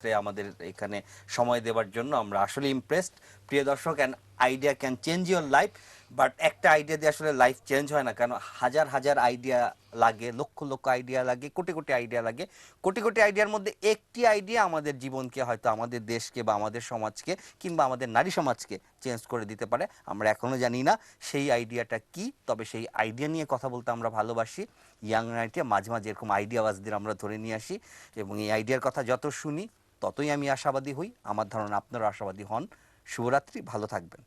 আমাদের এখানে সময় দেওয়ার জন্য আমরা আসলে ইমপ্রেসড। প্রিয় দর্শক, an idea can change your life, but একটা আইডিয়া দিয়ে আসলে লাইফ চেঞ্জ হয় না। কেন হাজার হাজার আইডিয়া লাগে, লক্ষ লক্ষ আইডিয়া লাগে, কোটি কোটি আইডিয়া লাগে। কোটি কোটি আইডিয়ার মধ্যে একটি আইডিয়া আমাদের জীবনকে, হয়তো আমাদের দেশকে বা আমাদের সমাজকে কিংবা আমাদের নারী সমাজকে চেঞ্জ করে দিতে পারে। আমরা এখনও জানি না সেই আইডিয়াটা কি, তবে সেই আইডিয়া নিয়ে কথা বলতে আমরা ভালোবাসি। ইয়াং নাইটে মাঝে মাঝে এরকম আইডিয়াবাজদের আমরা ধরে নিয়ে আসি এবং এই আইডিয়ার কথা যত শুনি ততই আমি আশাবাদী হই। আমার ধারণা আপনারা আশাবাদী হন। শুভরাত্রি, ভালো থাকবেন।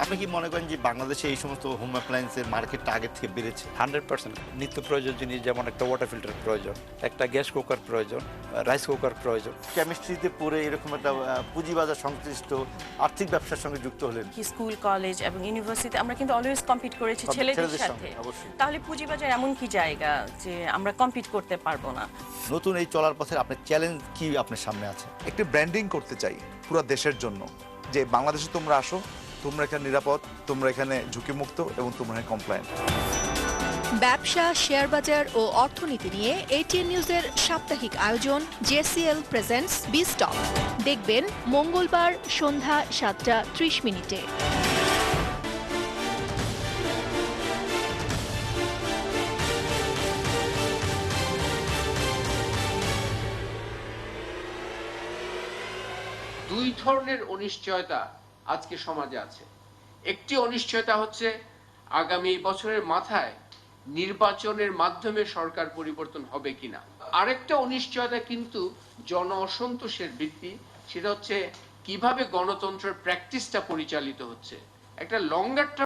আপনি কি মনে করেন যে বাংলাদেশে এই সমস্ত হোম অ্যাপ্লায়েন্সের মার্কেটটা আগের থেকে বেড়েছে? 100% নিত্য প্রয়োজন জিনিস, যেমন একটা ওয়াটার ফিল্টার প্রয়োজন, একটা গ্যাস কুকার প্রয়োজন, রাইস কুকার প্রয়োজন। কেমিস্ট্রিতে পড়ে এরকম একটা পুঁজিবাজার সংশ্লিষ্ট আর্থিক ব্যবসার সঙ্গে যুক্ত হলেন। স্কুল, কলেজ এবং ইউনিভার্সিটি আমরা কিন্তু অলওয়েজ কম্পিট করেছি ছেলেদের সাথে। তাহলে পুঁজিবাজার এমন কি জায়গা যে আমরা কম্পিট করতে পারবো না? নতুন এই চলার পথে আপনার চ্যালেঞ্জ কি আপনার সামনে আছে? একটি ব্র্যান্ডিং করতে চাই পুরো দেশের জন্য, যে বাংলাদেশে তোমরা আসো, তোমরা এখানে নিরাপদ, তোমরা এখানে ঝুঁকিমুক্ত এবং তোমরা এখানে কমপ্লায়েন্ট। ব্যবসা, শেয়ার বাজার ও অর্থনীতি নিয়ে এটিএন নিউজের সাপ্তাহিক আয়োজন জেসিএল প্রেজেন্টস বিস্টক দেখবেন মঙ্গলবার সন্ধ্যা 7:30 দুই ধরনের অনিশ্চয়তা আজকে সমাজে আছে। একটি অনিশ্চয়তা হচ্ছে আগামী বছরের মাথায় নির্বাচনের মাধ্যমে সরকার পরিবর্তন হবে কিনা। আরেকটা অনিশ্চয়তা কিন্তু জন অসন্তোষের ভিত্তি, সেটা হচ্ছে কিভাবে গণতন্ত্রের প্র্যাকটিসটা পরিচালিত হচ্ছে। একটা লঙ্গার